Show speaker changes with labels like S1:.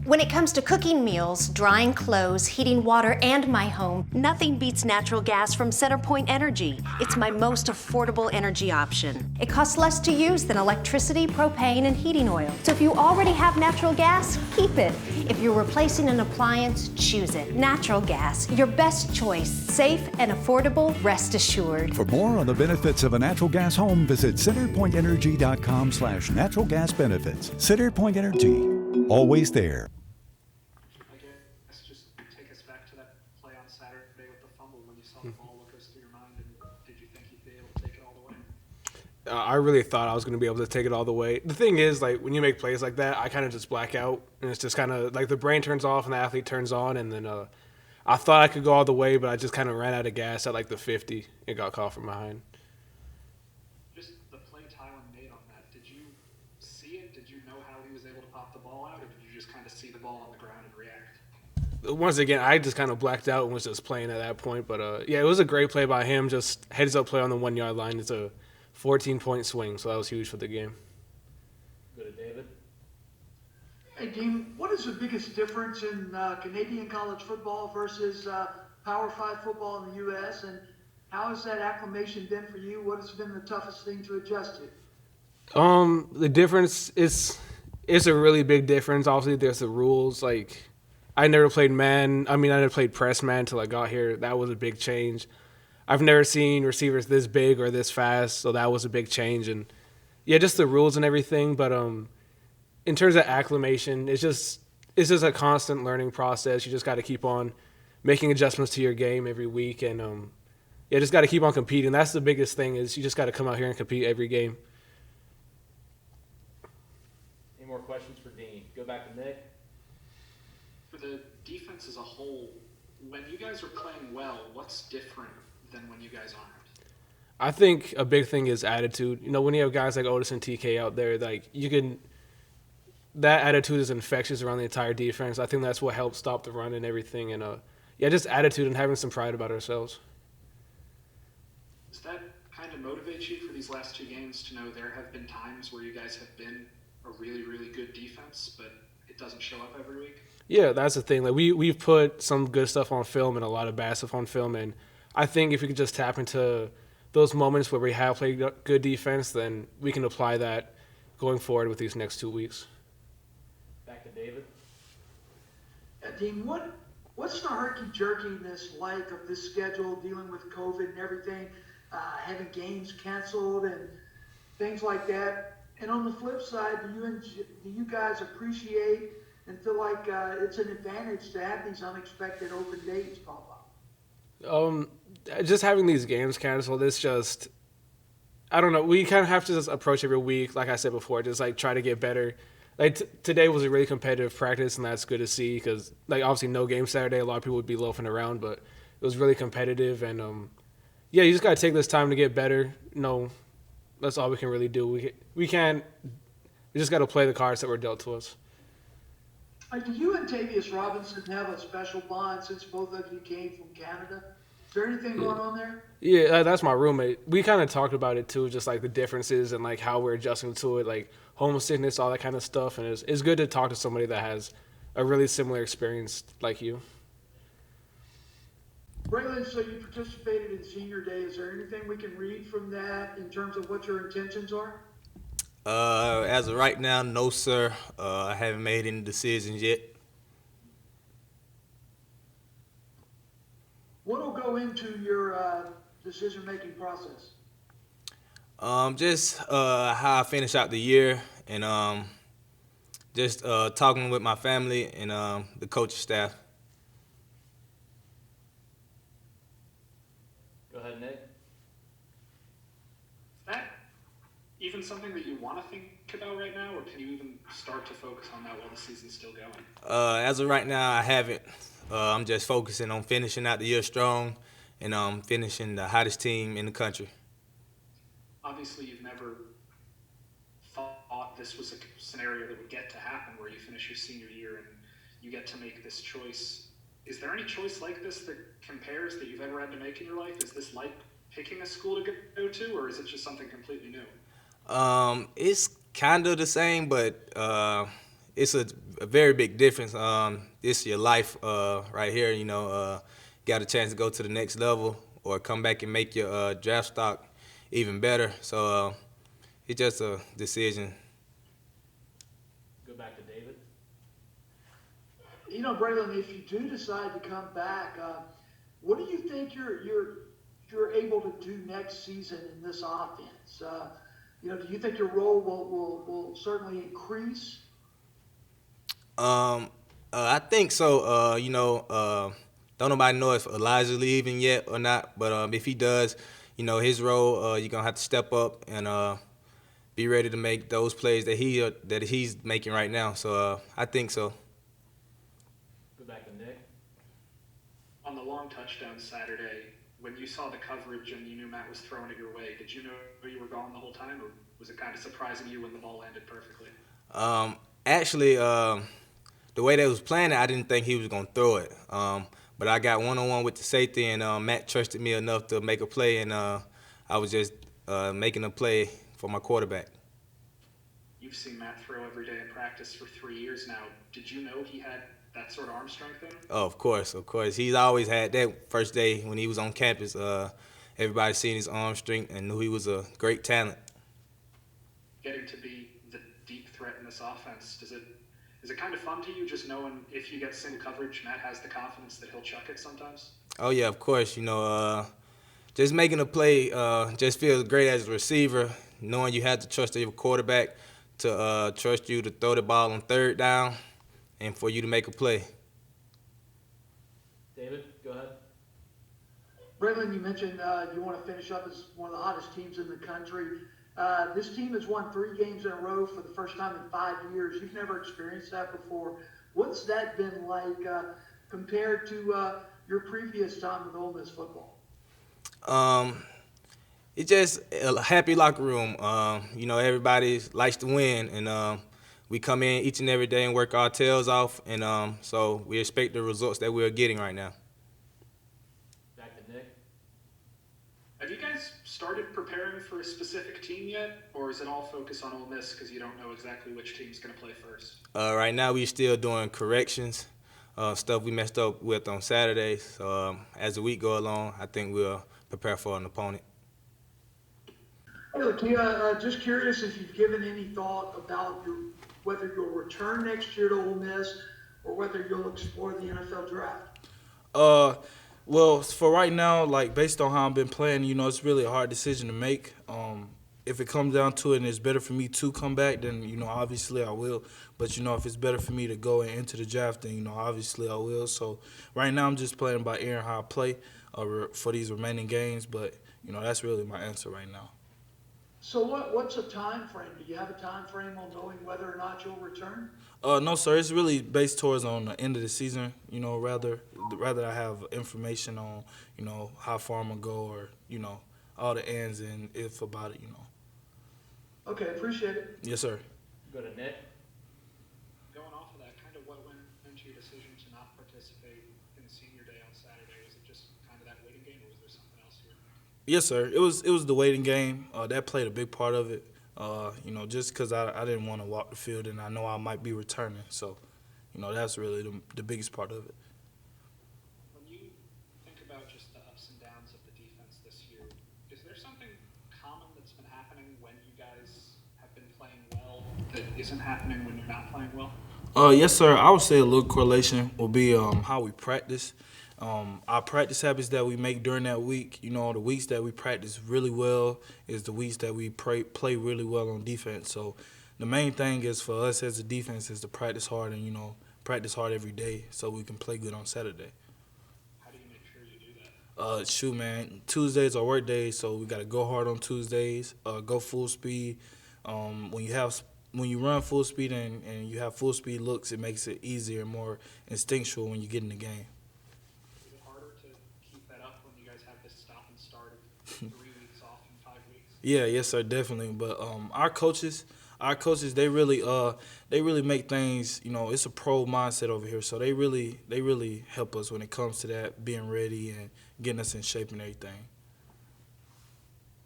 S1: When it comes to cooking meals, drying clothes, heating water, and my home, nothing beats natural gas from CenterPoint Energy. It's my most affordable energy option. It costs less to use than electricity, propane, and heating oil. So if you already have natural gas, keep it. If you're replacing an appliance, choose it. Natural gas, your best choice. Safe and affordable, rest assured.
S2: For more on the benefits of a natural gas home, visit centerpointenergy.com/natural gas benefits. CenterPoint Energy, always there.
S3: Let's just take us back to that play on Saturday with the fumble. When you saw the ball, what goes through your mind, and did you think you'd be able to take it all the way?
S4: I really thought I was going to be able to take it all the way. The thing is, like, when you make plays like that, I kind of just black out, and it's just kind of like the brain turns off and the athlete turns on, and then I thought I could go all the way, but I just kind of ran out of gas at like the 50 and got caught from behind.
S3: Just the play Tyron made on that, did you see it? Did you know how he was able to pop the ball out, or did you just kind of see the ball on the ground and react?
S4: Once again, I just kind of blacked out and was just playing at that point. But, yeah, it was a great play by him. Just heads-up play on the 1 yard line. It's a 14-point swing, so that was huge for the game.
S5: Go to David.
S6: Hey, Deane, what is the biggest difference in Canadian college football versus Power 5 football in the U.S., and how has that acclimation been for you? What has been the toughest thing to adjust to?
S4: The difference is a really big difference. Obviously, there's the rules. Like, I never played man. I never played press man until I got here. That was a big change. I've never seen receivers this big or this fast, so that was a big change. And, yeah, just the rules and everything. But in terms of acclimation, it's just a constant learning process. You just got to keep on making adjustments to your game every week. And, yeah, just got to keep on competing. That's the biggest thing is you just got to come out here and compete every game.
S5: Any more questions for Deane? Go back to Nick.
S3: For the defense as a whole, when you guys are playing well, what's different than when you guys aren't?
S4: I think a big thing is attitude. You know, when you have guys like Otis and TK out there, like that attitude is infectious around the entire defense. I think that's what helps stop the run and everything. And yeah, just attitude and having some pride about ourselves.
S3: Does that kind of motivate you for these last two games to know there have been times where you guys have been a really, really good defense, but it doesn't show up every week? Yeah,
S4: that's the thing. Like we've put some good stuff on film and a lot of bad stuff on film, and I think if we could just tap into those moments where we have played good defense, then we can apply that going forward with these next 2 weeks.
S5: Back to David.
S6: Deane, what's the herky-jerkiness like of this schedule, dealing with COVID and everything, having games canceled and things like that? And on the flip side, do you guys appreciate and feel like it's an advantage to have these unexpected open dates pop up?
S4: Just having these games canceled, it's just, I don't know. We kind of have to just approach every week, like I said before, just like try to get better. Like today was a really competitive practice, and that's good to see because, like, obviously no game Saturday. A lot of people would be loafing around, but it was really competitive. And, yeah, you just got to take this time to get better. That's all we can really do. We just got to play the cards that were dealt to us.
S6: Do you and Tavius Robinson have a special bond since both of you came from Canada? Is there anything going on there?
S4: Yeah, that's my roommate. We kind of talked about it too, just like the differences and like how we're adjusting to it, like homesickness, all that kind of stuff. And it's good to talk to somebody that has a really similar experience like you.
S6: Braylon, so you participated in Senior Day. Is there anything we can read from that in terms of what your intentions are?
S7: As of right now, no, sir. I haven't made any decisions yet.
S6: What will go into your decision-making process?
S7: Just how I finish out the year and just talking with my family and the coaching staff.
S5: Go ahead, Nick.
S3: Is that even something that you want to think about right now, or can you even start to focus on that while the season's still going?
S7: As of right now, I haven't. I'm just focusing on finishing out the year strong and finishing the hottest team in the country.
S3: Obviously, you've never thought this was a scenario that would get to happen where you finish your senior year and you get to make this choice. Is there any choice like this that compares that you've ever had to make in your life? Is this like picking a school to go to, or is it just something completely new?
S7: It's kind of the same, but it's a very big difference. It's your life right here. Got a chance to go to the next level or come back and make your draft stock even better. So it's just a decision.
S5: Go back to David.
S6: Braylon, if you do decide to come back, what do you think you're able to do next season in this offense? Do you think your role will certainly increase?
S7: I think so. Don't nobody know if Elijah's leaving yet or not, but if he does, his role, you're gonna have to step up and be ready to make those plays that he's making right now. So I think so.
S5: Go back to Nick.
S3: On the long touchdown Saturday, when you saw the coverage and you knew Matt was throwing it your way, did you know you were gone the whole time, or was it kind of surprising you when the ball landed perfectly?
S7: Actually, the way they was playing it, I didn't think he was gonna throw it. But I got one-on-one with the safety, and Matt trusted me enough to make a play, and I was just making a play for my quarterback.
S3: You've seen Matt throw every day in practice for 3 years now. Did you know he had that sort of arm strength in him?
S7: Oh, of course. He's always had that. First day when he was on campus, everybody seen his arm strength and knew he was a great talent.
S3: Getting to be the deep threat in this offense, is it kind of fun to you just knowing if you get single coverage, Matt has the confidence that he'll chuck it sometimes?
S7: Oh, yeah, of course. Just making a play just feels great as a receiver, knowing you have to trust your quarterback to trust you to throw the ball on third down and for you to make a play.
S5: David, go ahead.
S6: Braylon, you mentioned you want to finish up as one of the hottest teams in the country. This team has won 3 games in a row for the first time in 5 years. You've never experienced that before. What's that been like compared to your previous time with Ole Miss football?
S7: It's just a happy locker room. Everybody likes to win, and we come in each and every day and work our tails off, and so we expect the results that we're getting right now.
S5: Back to Nick.
S3: Have you guys started preparing for a specific team yet, or is it all focused on Ole Miss because you don't know exactly which team's going to play first?
S7: Right now, we're still doing corrections, stuff we messed up with on Saturday. So as the week go along, I think we'll prepare for an opponent.
S6: Hey, Lakia, just curious if you've given any thought about whether you'll return next year to Ole Miss or whether you'll explore the NFL draft.
S8: Well, for right now, based on how I've been playing, it's really a hard decision to make. If it comes down to it and it's better for me to come back, then, obviously I will. But, if it's better for me to go and enter the draft, then, obviously I will. So right now I'm just playing by ear and how I play for these remaining games. But, that's really my answer right now.
S6: So what's a time frame? Do you have a time frame on knowing whether or not you'll return?
S8: No, sir. It's really based towards on the end of the season. Rather I have information on, how far I'm gonna go or, all the ands and if about it.
S6: Okay, appreciate it.
S8: Yes, sir.
S5: Go to Nick.
S3: Going off of that, kind of what went into your decision to not participate in senior day on Saturday? Was it just kind of that waiting game, or was there something else you were thinking?
S8: Yes, sir. It was the waiting game. That played a big part of it. Just because I didn't want to walk the field and I know I might be returning. So, that's really the biggest part of it.
S3: When you think about just the ups and downs of the defense this year, is there something common that's been happening when you guys have been playing well that isn't happening when you're not playing well?
S8: Yes, sir. I would say a little correlation will be how we practice. Our practice habits that we make during that week, the weeks that we practice really well is the weeks that we play really well on defense. So the main thing is for us as a defense is to practice hard and, practice hard every day so we can play good on Saturday.
S3: How do you make sure you do that?
S8: Shoot, man, Tuesdays are work days, so we got to go hard on Tuesdays, go full speed. When you run full speed and you have full speed looks, it makes it easier and more instinctual when you get in the game.
S3: Is it harder to keep that up when you guys have this stop and start of 3 weeks off in 5 weeks?
S8: Yeah, yes, sir, definitely. But our coaches, they really make things. It's a pro mindset over here, so they really help us when it comes to that, being ready and getting us in shape and everything.